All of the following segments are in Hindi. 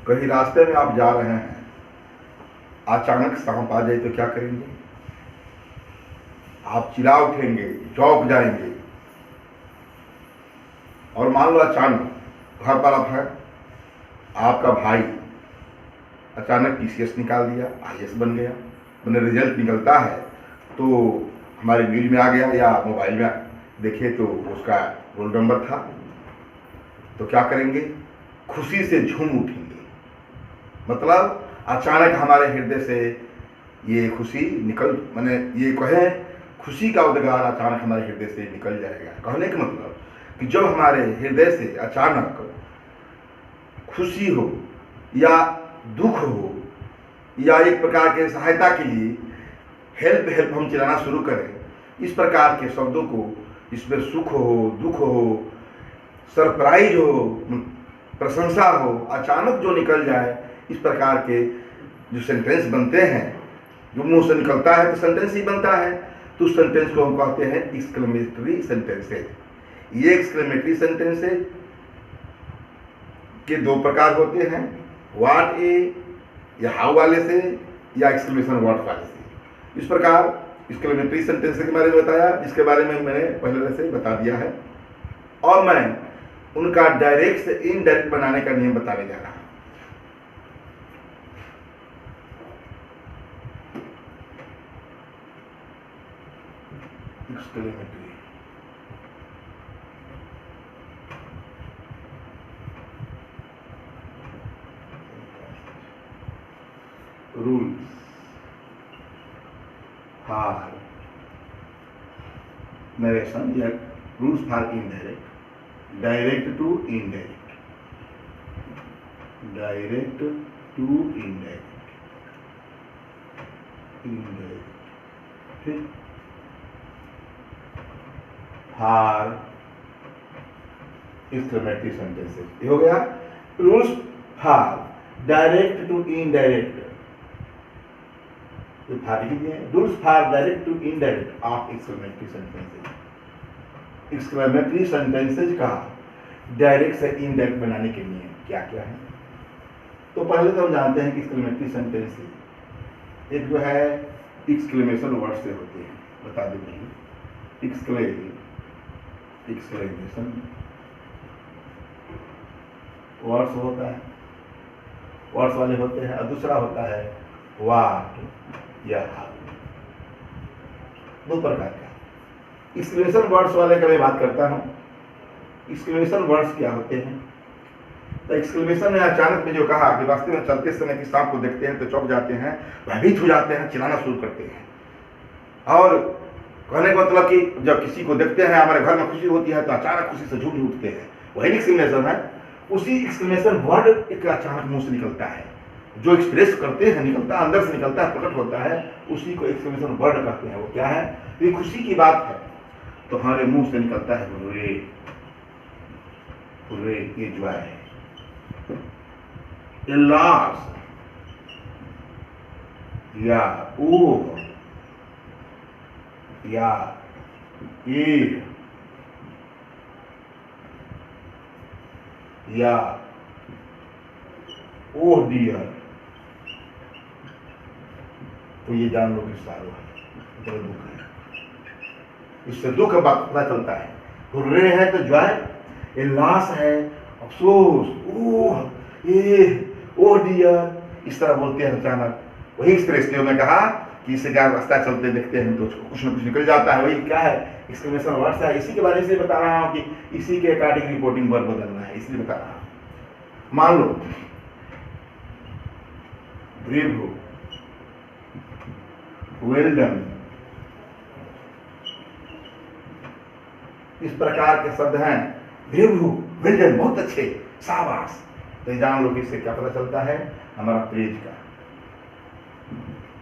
कहीं रास्ते में आप जा रहे हैं, अचानक सांप आ जाए तो क्या करेंगे? आप चिल्ला उठेंगे, चौंक जाएंगे। और मान लो अचानक घर पर आप है, आपका भाई अचानक पीसीएस निकाल दिया, आईएएस बन गया, मैंने रिजल्ट निकलता है तो हमारे न्यूज में आ गया या मोबाइल में देखे तो उसका रोल नंबर था, तो क्या करेंगे? खुशी से झूम उठेंगे। मतलब अचानक हमारे हृदय से ये खुशी निकल, मैंने ये कहे खुशी का उद्गार अचानक हमारे हृदय से निकल जाएगा। कहने का मतलब कि जब हमारे हृदय से अचानक खुशी हो या दुख हो या एक प्रकार के सहायता के लिए हेल्प हेल्प हम चिल्लाना शुरू करें, इस प्रकार के शब्दों को, इसमें सुख हो, दुख हो, सरप्राइज हो, प्रशंसा हो, अचानक जो निकल जाए, इस प्रकार के जो सेंटेंस बनते हैं, जो मुंह से निकलता है तो सेंटेंस ही बनता है, तो उस सेंटेंस को हम कहते हैं एक्सक्लेमेटरी सेंटेंसेज। ये एक्सक्लेमेटरी सेंटेंसेज के दो प्रकार होते हैं, व्हाट ए या हाउ वाले से या एक्सक्लेमेशन वर्ड वाले से। इस प्रकार एक्सक्लेमेटरी सेंटेंस के बारे में बताया, जिसके बारे में मैंने पहले से बता दिया है, और मैं उनका डायरेक्ट से इनडायरेक्ट बनाने का नियम बताने जा रहा हूं। एक्सक्लेमेटरी रूल्स फॉर नरेशन या rules for indirect, direct to indirect, direct to indirect, indirect, ठीक, फॉर एक्सक्लेमेटरी सेंटेंसेस। ये हो गया rules for direct to indirect, rules for direct to indirect of exclamatory sentences. Exclamatory sentences का डायरेक्ट से इनडायरेक्ट बनाने के नियम क्या क्या है? तो पहले तो हम जानते हैं कि एक्सक्लेमेटरी सेंटेंसेज एक जो है एक्सक्लेमेशन वर्ड से होते हैं, बता दें पहले। एक्सक्लेमेशन वर्ड्स होता है, वर्ड्स वाले होते हैं, और दूसरा होता है व्हाट या हाउ, दो प्रकार का। एक्सक्लेमेशन वर्ड्स वाले का मैं बात करता हूं। एक्सक्लेमेशन वर्ड्स क्या होते हैं? तो एक्सक्लेमेशन ने अचानक में जो कहा कि रास्ते में चलते समय कि सांप को देखते हैं तो चौंक जाते हैं, भयभीत हो जाते हैं, चिल्लाना शुरू करते हैं। और कहने का मतलब कि जब किसी को देखते हैं, हमारे घर में खुशी होती है तो अचानक खुशी से झूम उठते हैं, वही एक्सक्लेमेशन है। उसी एक्सक्लेमेशन वर्ड एक अचानक मुंह से निकलता है, जो एक्सप्रेस करते हैं, निकलता है, अंदर से निकलता है, प्रकट होता है, उसी को एक्सक्लेमेशन वर्ड कहते हैं। वो क्या है? ये खुशी की बात है तो हमारे मुंह से निकलता है हुर्रे, हुर्रे, ये जॉय है। लॉस या ओह या ये या ओह डियर, तो ये जान लो कि सारो है, तो दुख है। इससे दुख का बात पता चलता है। हुर्रे है तो जॉय, लॉस है अफसोस, ओह ये, ओह डियर, इस तरह बोलते हैं अचानक। वही एक्सप्रेस में कहा कि इससे क्या रास्ता चलते देखते हैं तो कुछ ना कुछ निकल जाता है, वही क्या है? एक्सक्लेमेशन वर्ड्स है। इसी के बारे में बता रहा हूं कि इसी के अकॉर्डिंग रिपोर्टिंग वर्ड बदलना है, इसलिए बता रहा हूं। मान लो ब्रेव हो, वेल डन, इस प्रकार के शब्द हैं। ब्रेव हो, वेल डन, बहुत अच्छे, शाबाश, तो जान लो कि इससे क्या पता चलता है? हमारा प्रेज का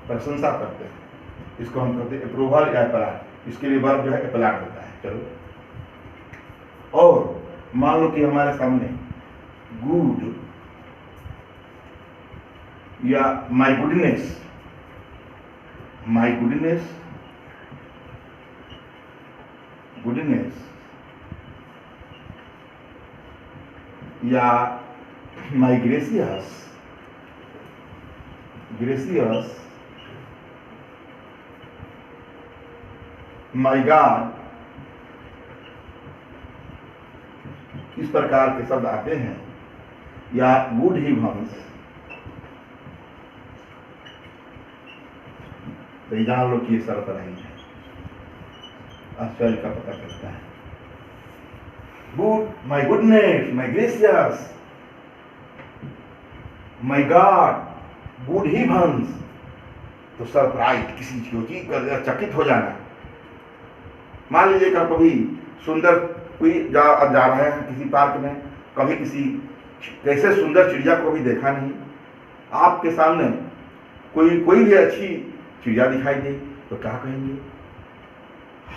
प्रशंसा करते हैं, इसको हम कहते हैं अप्रूवल या अपलाड। इसके लिए वर्ब जो है अपलाड होता है। चलो, और मान लो कि हमारे सामने गुड या my goodness, my goodness, goodness या my gracious, gracious, my god, इस प्रकार के शब्द आते हैं, या गुड हेवंस, तो जान लो कि ये सरप्राइज है, आश्चर्य का पता चलता है। Good, my goodness, my gracious, my God, good heavens, तो सरप्राइज, किसी चीज का चकित हो जाना। मान लीजिए कि कभी सुंदर कोई जा रहे हैं किसी पार्क में, कभी किसी कैसे सुंदर चिड़िया को भी देखा नहीं, आपके सामने कोई भी अच्छी चिड़िया दिखाई दे तो क्या कहेंगे?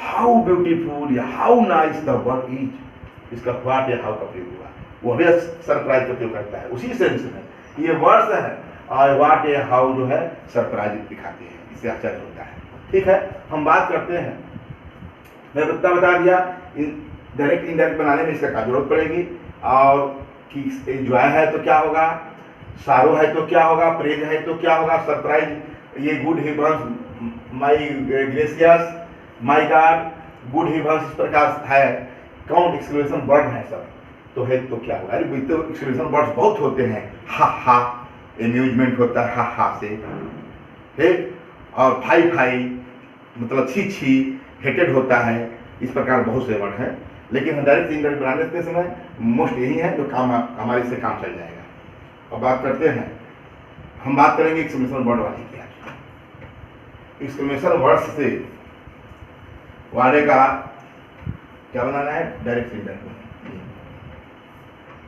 हाउ ब्यूटीफुल या how nice the bird is, इसका व्हाट या हाउ का प्रयोग हुआ, वो भी सरप्राइज का प्रयोग करता है। उसी सेंस में ये वर्ड्स है, और व्हाट या हाउ जो है सरप्राइज दिखाते हैं, इससे आश्चर्य होता है। ठीक है, हम बात करते हैं, मैं इतना बता दिया, डायरेक्ट इनडायरेक्ट बनाने में इसका क्या जरूरत पड़ेगी, और कि एंजॉय है तो क्या होगा, सारो है तो क्या होगा, प्रेज है तो क्या होगा, सरप्राइज, ये good heavens, my gracious, my God, good heavens, इस प्रकार है। काउंट एक्सक्लेमेशन वर्ड है सब, तो है तो क्या होगा, अरे तो एक्सक्लेमेशन वर्ड्स बहुत होते हैं। हा, एम्यूजमेंट होता है हा से, ठीक, और फाई मतलब छी, हेटेड होता है, इस प्रकार बहुत से वर्ड हैं। लेकिन डायरेक्ट इनडायरेक्ट बनाने के समय मोस्ट यही है जो काम हमारे से काम चल जाएगा। अब बात करते हैं, हम बात करेंगे एक्सक्लेमेशन वर्ड वाली की। एक्सक्लेमेशन वर्ड से वाले का क्या बनाना है, डायरेक्ट इनडायरेक्ट।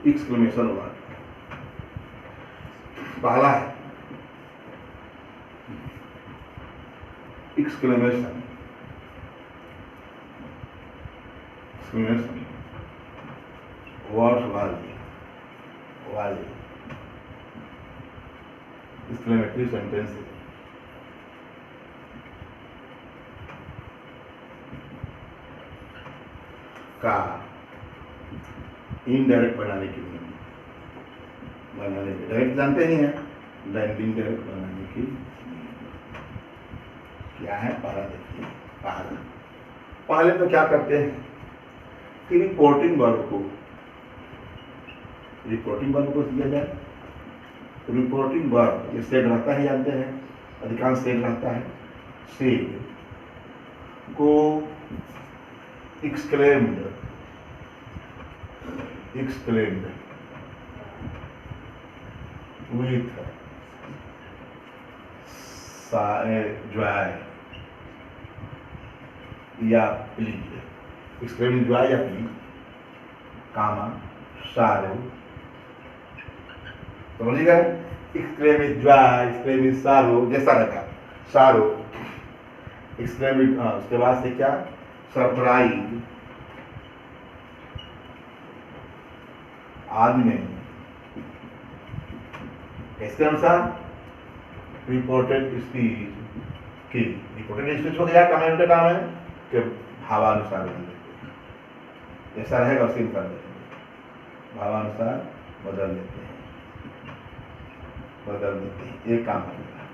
एक्सक्लेमेशन वर्ड पहला है एक्सक्लेमेशन, वर्ड वाले एक्सक्लेमेटरी सेंटेंस का इनडायरेक्ट बनाने के लिए, डायरेक्ट जानते ही हैं, इनडायरेक्ट बनाने की क्या है, पहला देखिए। पहले तो क्या करते हैं कि रिपोर्टिंग वर्ब को दिया जाए। रिपोर्टिंग वर्ब ये सेड रहता है, जानते हैं, अधिकांश सेड रहता है। सेड को एक्सक्लेम्ड विथ जॉय या प्लीज, एक्सक्लेम जॉय या प्लीज, कामा सारो, समझ गए? एक्सक्लेम जॉय, एक्सक्लेम सारो, जैसा रखा सारो, एक्सक्लेम, उसके बाद से क्या, सरप्राइज, आदमी, इसके अनुसार रिपोर्टेड स्पीच की, रिपोर्टेड स्पीच हो गया, कमेंट का काम है कि भावानुसार जैसा रहेगा उसी अनुसार देखेंगे, भावानुसार बदल देते हैं, एक काम होगा।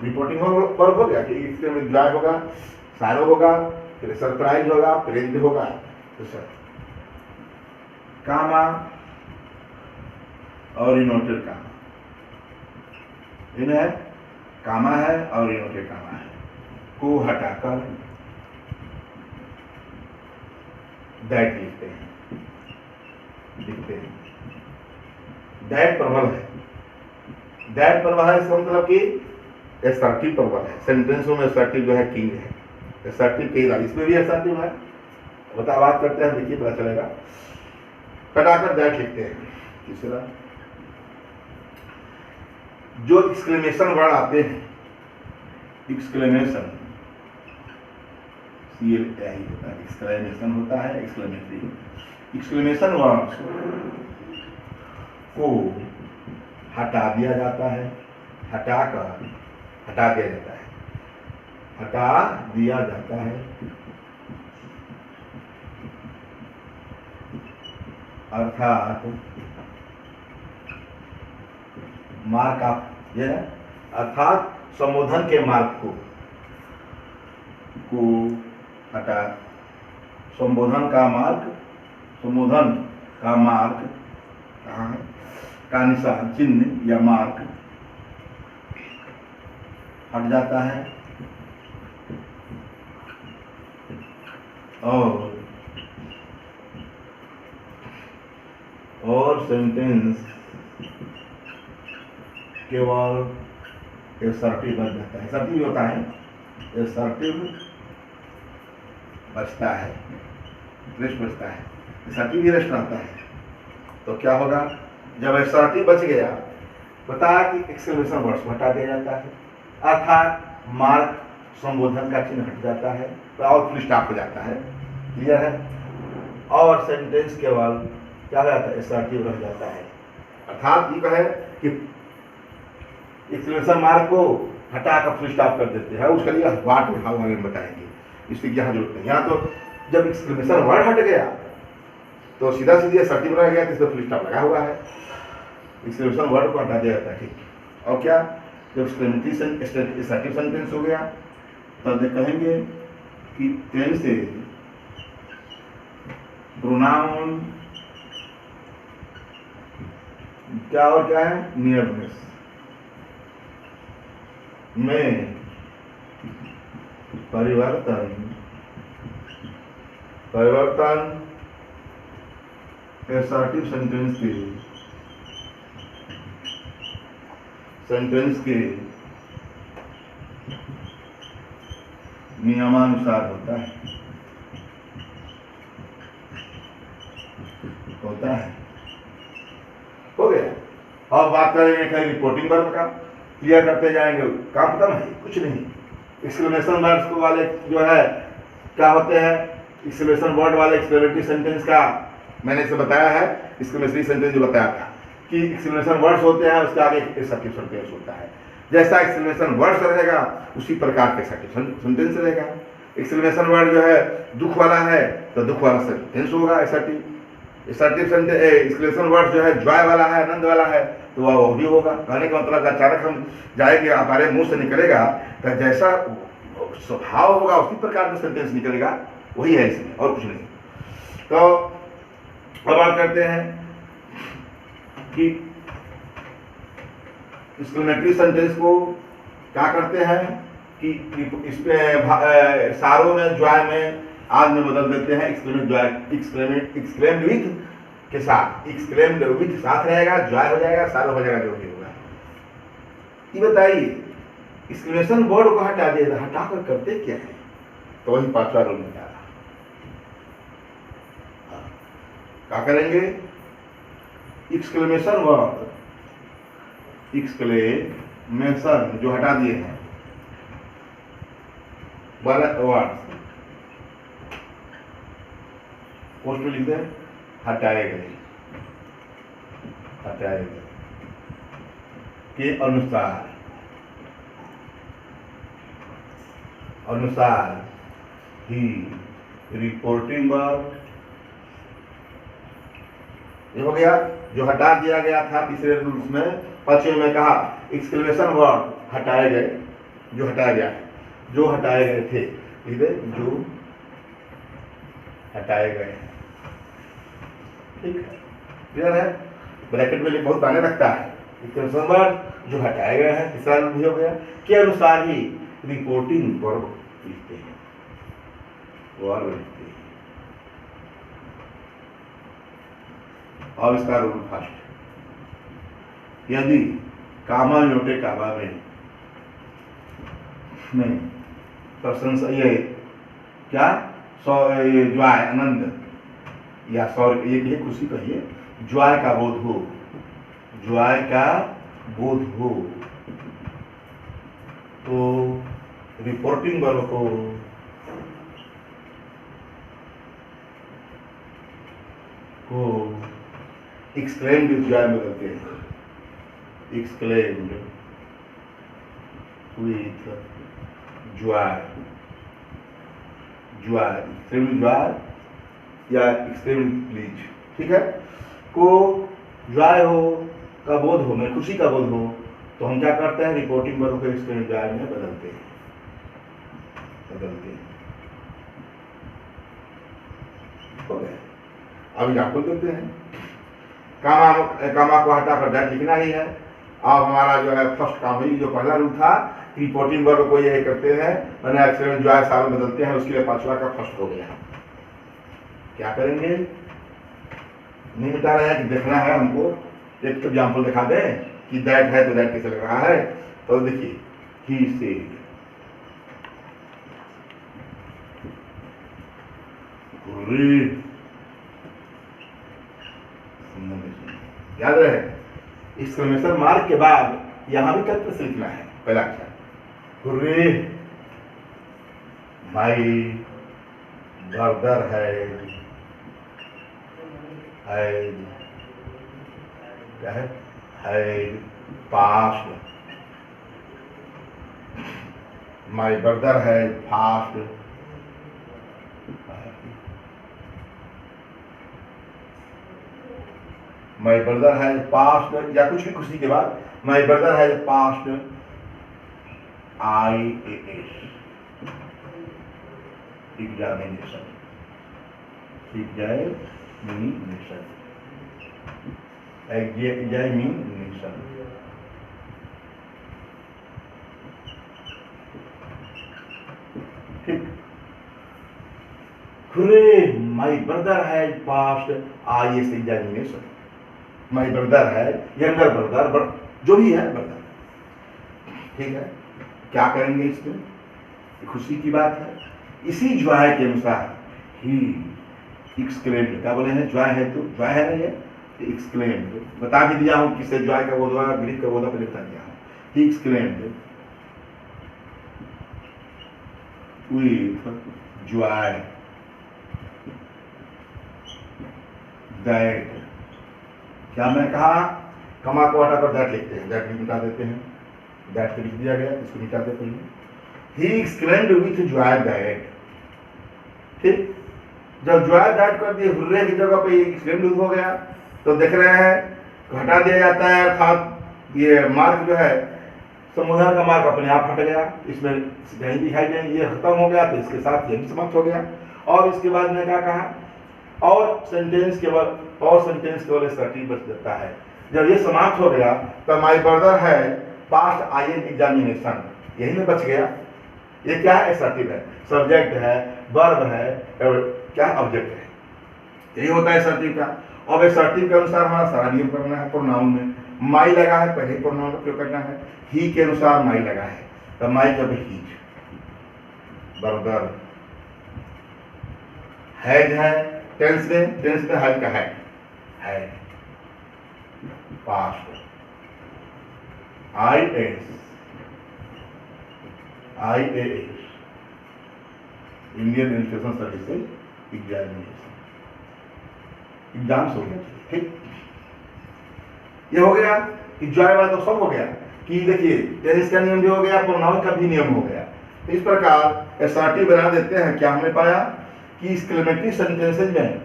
रिपोर्टिंग वर्ब हो गया कि इसके में ड्राइव होगा, सारो होगा, फिर सरप्राइज होगा, प्रेजेंट होगा, तो सर कामा और इनोटेड कामा, इन्हें कामा है और इनोटेड कामा है, को हटाकर दैट लिखते हैं, दैट प्रबल है, दैट प्रबल है, इसका मतलब कि एसर्टिव प्रबल है, सेंटेंसों में एसर्टिव जो है किंग है, एसर्टिव के इधर इसमें भी एसर्टिव है, बता बात करते हैं, देखिए पता चलेगा। हटाकर दैट लिखते हैं। तीसरा जो एक्सक्लेमेशन वर्ड आते हैं, एक्सक्लेमेशन होता है, एक्सक्लेमेशन होता है, एक्सक्लेमेटरी, एक्सक्लेमेशन वर्ड को हटा दिया जाता है, हटा दिया जाता है, अर्थात मार्क ऑफ, ये अर्थात संबोधन के मार्ग को हटा, संबोधन का मार्ग कहाँ है, का निशान चिन्ह या मार्ग हट जाता है और सेंटेंस केवल एसर्टिव बच जाता है। एसर्टिव होता है, एसर्टिव बचता है, रेस्ट बचता है, एसर्टिव ही रेस्ट रहता है। तो क्या होगा जब एसर्टिव बच गया, बताया कि एक्सक्लेमेशन वर्ड्स को हटा दिया जाता है, अर्थात मार्क संबोधन का चिन्ह हट जाता है और फुल स्टॉप हो जाता है। क्लियर है? और सेंटेंस केवल क्या हो जाता है, एसर्टिव रह जाता है। अर्थात ये कहे कि एक्सक्लेमेशन मार्क को हटा कर फुल स्टॉप कर देते हैं, उसके लिए व्हाट और हाउ हम बताएंगे, इसलिए यहाँ जरूरत नहीं। यहाँ तो जब एक्सक्लेमेशन वर्ड हट गया तो सीधा सीधे एसर्टिव रह गया, तो इसमें फुल स्टॉप लगा हुआ है, एक्सक्लेमेशन वर्ड को हटा दिया जाता है। ठीक, और क्या जब एसर्टिव सेंटेंस हो गया तब कहेंगे कि टेंस से प्रोनाउन क्या और क्या है, नियरनेस में परिवर्तन एसर्टिव सेंटेंस के नियमानुसार होता है। हो गया। अब बात करेंगे कहीं रिपोर्टिंग वर्ब का, क्लियर करते जाएंगे, काम खत्म है, कुछ नहीं। एक्सक्लेमेशन वर्ड्स को वाले जो है क्या होते हैं, एक्सक्लेमेशन वर्ड वाले एक्सक्लेमेटरी सेंटेंस का मैंने इसे बताया है, एक्सक्लेमेटरी सेंटेंस जो बताया था कि एक्सक्लेमेशन वर्ड्स होते हैं, उसके आगे एसर्टिव सेंटेंस होता है। जैसा एक्सक्लेमेशन वर्ड्स रहेगा उसी प्रकार के एसर्टिव सेंटेंस रहेगा। एक्सक्लेमेशन वर्ड जो है दुख वाला है तो दुख वाला सेंटेंस होगा assertive. Assertive sentence exclamation word जो है जॉय वाला है, आनंद वाला है, तो वह भी होगा। कहने का मतलब अचानक हम जाएंगे, हमारे मुंह से निकलेगा तो जैसा स्वभाव होगा उसी प्रकार का सेंटेंस निकलेगा, वही है इसमें और कुछ नहीं। तो अब बात करते हैं कि एक्सक्लेमेटरी सेंटेंस को क्या करते हैं कि इसमें सारों में जॉय में आज में बदल देते हैं। एक्सक्लेम्ड विथ के साथ, एक्सक्लेम्ड विथ साथ रहेगा, जॉय हो जाएगा, सारो हो जाएगा, जो भी होगा। ये बताइए एक्सक्लेमेशन वर्ड को हटा दिया, हटाकर करते क्या है, तो वही पांचवा रूल में जा रहा। क्या करेंगे, एक्सक्लेमेशन वर्ड, एक्सक्लेमेशन जो हटा दिए हैं वर्ड पोस्ट में लिखते हैं हटाए गए के अनुसार ही रिपोर्टिंग वर्ब, ये हो गया जो हटा दिया गया था तीसरे रूल्स में। पांचवें में कहा एक्सक्लेमेशन वर्ड हटाए गए, जो हटाया गया है, जो हटाए गए थे, जो हटाए गए हैं। ठीक है, क्लियर है? ब्रैकेट में बहुत मायने रखता है। एक्सक्लेमेशन वर्ड जो हटाए गए हैं, तीसरा रूल भी हो गया, के अनुसार ही रिपोर्टिंग वर्ब लिखते हैं, वर्ब लिखते हैं। अब इसका रूल फर्स्ट, यदि कामा नोटे कामा में प्रशंसा, ये क्या ये जॉय आनंद या ये खुशी कहिए, जॉय का बोध हो, जॉय का बोध हो, तो रिपोर्टिंग वर्ब को एक्सक्लेम्ड विथ जॉय में बदलते हैं, exclaimed with Joy, exclaimed Joy या एक्सक्लेम्ड प्लीज, ठीक है, को जॉय हो का बोध हो, मैं खुशी का बोध हो, तो हम क्या करते हैं, रिपोर्टिंग वर्ब को इसके एंजॉय में बदलते हैं। हो गया। अब एग्जाम्पल देते हैं। कामा को हटाकर दैट लिखना ही है। अब हमारा जो है फर्स्ट काम है, जो पहला रूल था रिपोर्टिंग वर्ब को ये करते हैं मैंने एक्सीडेंट जो है साल में बदलते हैं, उसके लिए पांचवा का फर्स्ट हो गया। क्या करेंगे, नहीं बता रहे हैं कि देखना है हमको, एक तो एग्जाम्पल दिखा दें कि दैट है तो दैट कैसे लग रहा है। तो देखिए ही सेड, याद रहे एक्सक्लेमेशन मार्क के बाद यहां भी कैपिटल से लिखना है पहला अक्षर। हुर्रे, माई ब्रदर है क्या है पास्ट, माई ब्रदर है फास्ट, माई ब्रदर है पास्ट या कुछ भी खुशी के बाद माई ब्रदर है पास्ट IAS एग्जामिनेशन, ठीक। माई ब्रदर है past IAS examination, my brother है यंगर ब्रदर, जो भी है ब्रदर, ठीक है। क्या करेंगे इसमें, खुशी की बात है। इसी ज्वाय के अनुसार ही एक्सक्लेम्ड, क्या बोले हैं, ज्वाय है तो ज्वाय है ना, ये एक्सक्लेम्ड बता भी दिया हूं किससे ज्वाय का बोध हुआ, ग्रीक का बोध पहले बता दिया हूं। ही एक्सक्लेम्ड विथ ज्वाय दैट, क्या मैं कहा, कमा को हटाकर दैट लिखते हैं, दैट भी मिटा देते हैं, दैट को लिख दिया गया, इसको मिटा देते हैं। He exclaimed with Joy that, ठीक। जब जॉय दैट कर दिए, हुर्रे की जगह पे एक्सक्लेम्ड हो गया, तो देख रहे हैं हटा दिया जाता है, अर्थात ये मार्क जो है संबोधन का मार्क अपने आप हट गया, इसमें कहीं दिखाई दें, ये खत्म हो गया, तो इसके साथ ये भी समाप्त हो गया। और इसके बाद में क्या कहा, और सेंटेंस केवल एसर्टिव बच जाता है। जब ये समाप्त हो गया तो माई ब्रदर है पास्ट IAS एग्जामिनेशन, यही में बच गया। ये क्या है, एसर्टिव है, सब्जेक्ट है, वर्ब है, क्या ऑब्जेक्ट है, यही होता है एसर्टिव का। अब एसर्टिव के अनुसार हमारा सारा नियम करना है। प्रोनाउन में माई लगा है, पहले प्रोनाउन का प्रयोग करना है। ही के अनुसार माई लगा है, तो माई जब हीज, ब्रदर है, टेंस में हैड का है past IAS Indian education services examination, exams हो गया, ठीक। ये हो गया कि जॉय वाला तो सब हो गया कि देखिए टेनिस का नियम भी हो गया, प्रोनाउन का भी नियम हो गया। तो इस प्रकार एसआरटी बना देते हैं। क्या हमने पाया कि एक्सक्लेमेटरी सेंटेंसेज में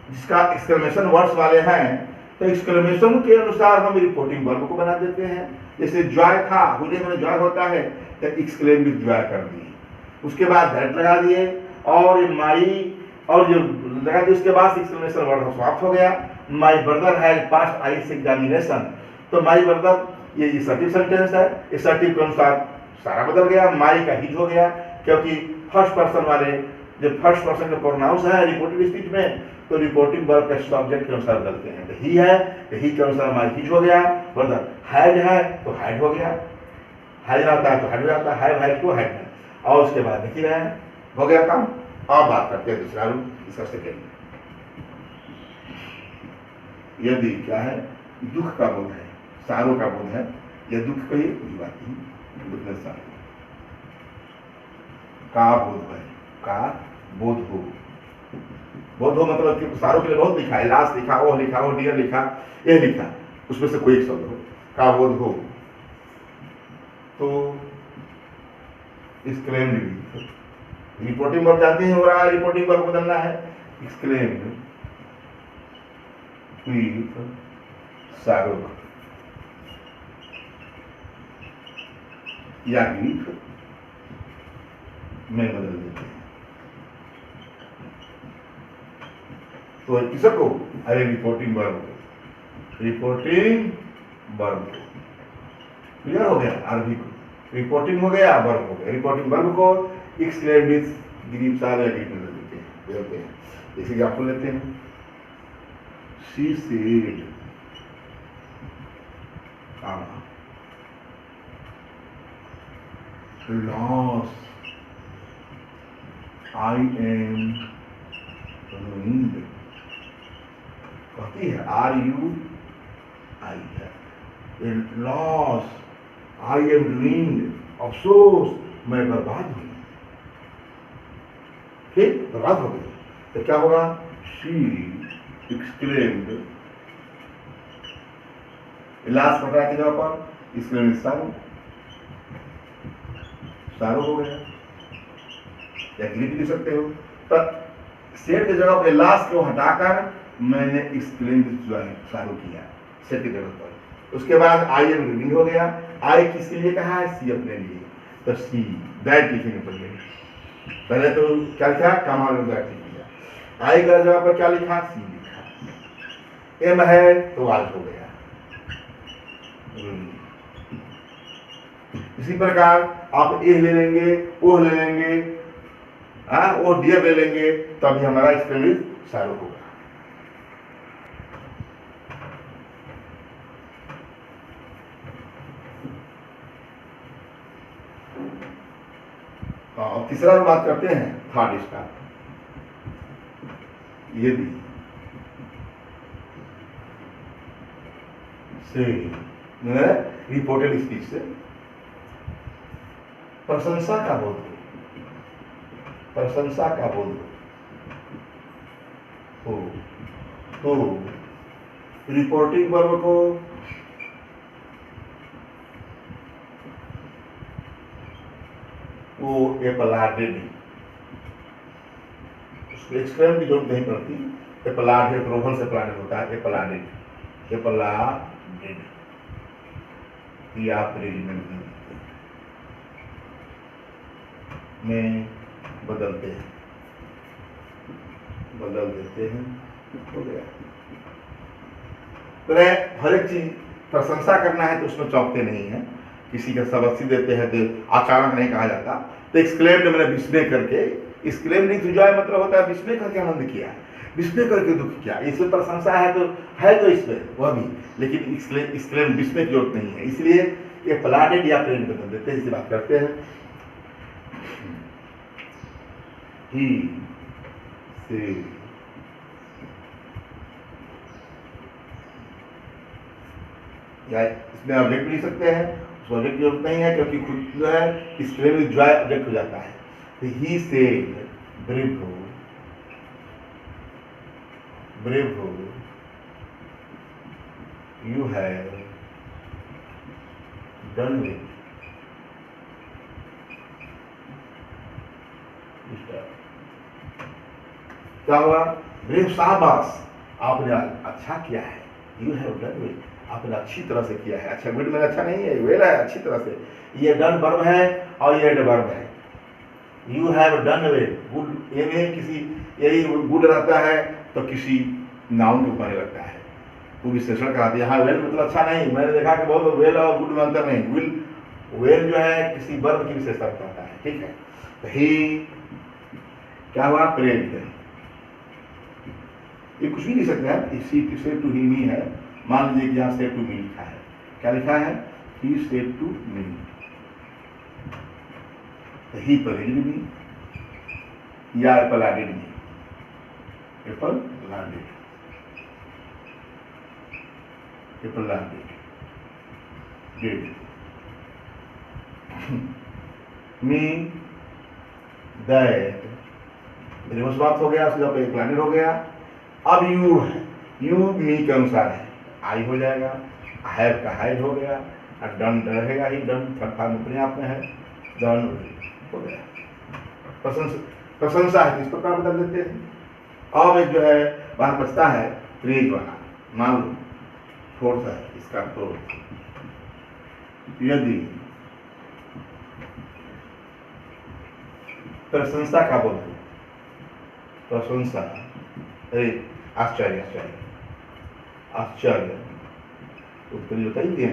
जिसका एक्सक्लेमेशन वर्ड्स वाले हैं, तो एक्सक्लेमेशन के अनुसार हम रिपोर्टिंग वर्ब को बना देते हैं। जैसे जॉय था, हुए में जॉय होता है, तो एक्सक्लेम विद जॉय कर दिए, उसके बाद दैट लगा दिए, और ये माई और जो लगा दिए, उसके बाद एक्सक्लेमेशन वर्ड समाप्त हो गया। My brother has past IAS examination, तो माई ब्रदर ये असर्टिव सेंटेंस है, असर्टिव के अनुसार सारा बदल गया। माई का हिज हो गया, क्योंकि फर्स्ट पर्सन वाले जब फर्स्ट पर्सन के प्रोनाउंस है रिपोर्टिव स्पीच में, तो रिपोर्टिंग वर्ब के सब्जेक्ट के अनुसार बदलते हैं। तो ही है, तो ही के अनुसार माई हिज हो गया, ब्रदर हैड है तो हैड हो गया, हैड आता है तो हैड हो जाता है, हैड को हैड है। और उसके बाद देखिए रहे हैं, हो गया काम। अब बात करते हैं दूसरा रूल, इसका सेकेंड। यदि क्या है, दुख का बोध है, सारों का बोध है, यह दुख कहिए कोई बात नहीं, दुख में सारो का बोध है, का बोध हो, बोध हो मतलब कि सारों के लिए बहुत लिखा है, लास्ट लिखा, वो लिखा, वो डियर लिखा, ये लिखा, उसमें से कोई एक शब्द हो, का बोध हो, तो एक्सक्लेम्ड, रिपोर्टिंग वर्ब जानते हैं, हो रहा है रिपोर्टिंग वर्ब बदलना है, एक्सक्लेम्ड विथ शाहरुख, या ग्रीफ में बदल देते हैं। तो किसको? अरे रिपोर्टिंग वर्ब को, रिपोर्टिंग वर्ब को। क्लियर हो गया? आरबी को रिपोर्टिंग हो गया, वर्ब हो गया। रिपोर्टिंग वर्ब को एक्सक्लेम विद ग्रीफ सार या ग्रीफ में बदल देते हैं। इसी एग्जाम्पल लेते हैं। She said lost, I am ruined। कहती है RUI है। लॉस, I am ruined, अफसोस मैं बर्बाद हूं। ठीक, बर्बाद हो गई। तो क्या होगा? She exclaimed, लास्ट पता है कि जगह पर exclaimed सारो हो गया, या लिख भी सकते हो। पर सेट की जगह पे लास्ट को हटाकर मैंने एक्सक्लेम सारो किया सेट की जगह पर। उसके बाद आई एम रीडिंग हो गया। आई किसके लिए कहा है? सी अपने लिए। तो सी दैट लिखेंगे पहले तो क्या लिखा? कमाल दैट लिख दिया। आई की जगह पर क्या लिखा? सी लिखा। एम है तो आज हो गया। इसी प्रकार आप ए ले लेंगे, ओ ले लेंगे, ओ डियर ले लेंगे, तभी हमारा एक्सक्लेमेटिव सारो होगा। अब तीसरा बात करते हैं, थर्ड स्टार। यदि से रिपोर्टेड स्पीच से प्रशंसा का बोध हो तो रिपोर्टिंग वर्ब को वो एप्लाडेड, उसको एक्सक्लेम की जरूरत नहीं पड़ती। एप्लाडेड रोहन से एप्लाडेड होता है। एप्लाडेड या प्रेजिमेंट में बदल देते हैं। हो गया। तो हर एक चीज प्रशंसा करना है तो उसमें चौंकते नहीं है। किसी का सबसी देते हैं तो अचानक नहीं कहा जाता। तो एक्सक्लेम्ड मैंने विस्मय करके, एक्सक्लेम्ड एंजॉय मतलब होता है विस्मय करके आनंद किया, विस्मय करके दुख किया। इसमें प्रशंसा है तो इसमें वह भी, लेकिन एक्सक्लेम्ड विस्मय की जरूरत नहीं है। इसलिए ये प्लाडेड या प्रेम बदल देते हैं। इससे बात करते हैं। He said, या इसमें ऑब्जेक्ट लिख सकते हैं। उस ऑब्जेक्ट की जरूरत नहीं है क्योंकि खुद जो है एक्सक्लेम एंजॉय ऑब्जेक्ट हो जाता है। तो he said, bravo, you have done it। क्या हुआ? ब्रेव, शाबाश, आपने अच्छा किया है। यू हैव डन इट, आपने अच्छी तरह से किया है। अच्छा गुड में अच्छा नहीं है, वेल है, अच्छी तरह से। ये डन वर्ब है और ये एडवर्ब है। You have done well, good ये में किसी यही गुड रहता है तो किसी नाउन के ऊपर लगता है, वो विशेषण कराती है। हाँ वेल मतलब अच्छा नहीं। मैंने देखा कि बहुत वेल और गुड में अंतर नहीं। वेल जो है किसी वर्ब की विशेषता बताता है। ठीक है। तो ही क्या हुआ? प्रेरित है। ये कुछ भी लिख सकते हैं। से टू ही मी है। मान लीजिए कि यहाँ से टू मी लिखा है। क्या लिखा है? He said to me. ही प्रेरित मी या एप्लाडेड मी। एप्लाडेड डेड मी दैट रिवर्स बात हो गया। उसके बाद प्लानिट हो गया। अब यू है, यू मी के अनुसार है, आई हो जाएगा। हैव का हाइड हो गया और डन रहेगा ही। डन थर्ड फॉर्म अपने आप में है। डन हो गया। प्रशंसा है, किस प्रकार बदल देते हैं। अब एक जो है बात बचता है प्रेज वाला। मान लो फोर्थ है इसका। तो यदि प्रशंसा का बोध, प्रशंसा, अरे आश्चर्य, आश्चर्य, आश्चर्य, उत्तरी होता ही दिए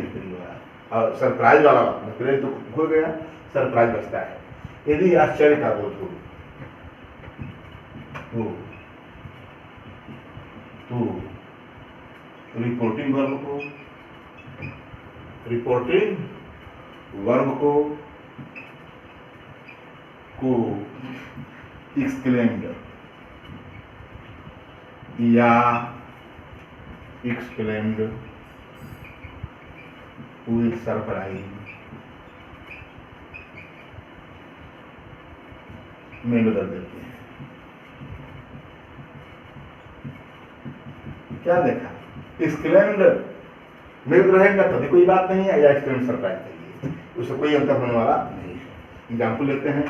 और सरप्राइज वाला तो हो गया, सरप्राइज बचता है। यदि आश्चर्य का बोध हो तो रिपोर्टिंग वर्ब को एक्सक्लेम्ड या एक्सक्लेम्ड विद सरप्राइज में बदल देते हैं। क्या देखा, एक्सक्लेम्ड में रहेगा तभी कोई बात नहीं है, या एक्सक्लेम्ड सरप्राइज चाहिए, उससे कोई अंतर होने वाला नहीं है। एग्जाम्पल लेते हैं,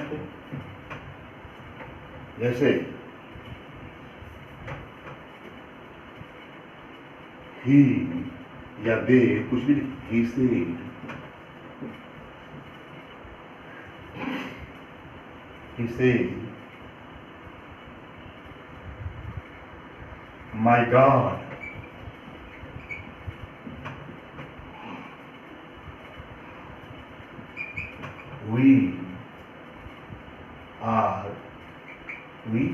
जैसे ही या दे, कुछ भी, ही said, my God, we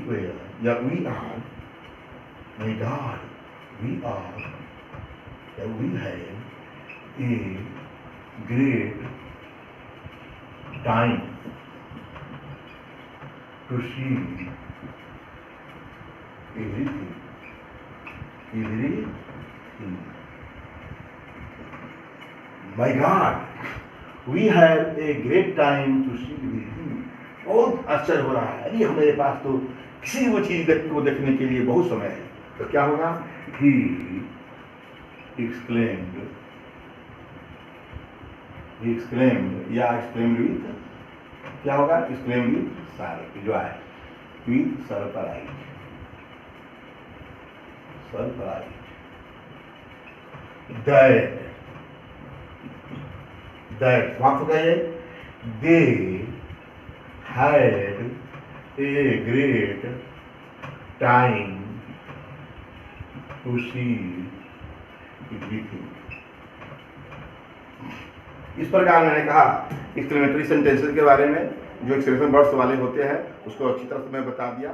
were, yeah, we are, my God, we are, yeah, we have a great time to see everything. My God, we have a great time to see everything. बहुत आश्चर्य हो रहा है, अरे हमारे पास तो किसी वो चीज को देखने के लिए बहुत समय है। तो क्या होगा, he exclaimed या exclaimed with, क्या होगा, exclaimed with जो है with सरप्राइज, that समाप्त हो गए। they had a great time to see everything। इस प्रकार मैंने कहा एक्सक्लेमेटरी सेंटेंसेस के बारे में, जो एक्सक्लेमेशन वर्ड्स वाले होते हैं उसको अच्छी तरह से मैं बता दिया।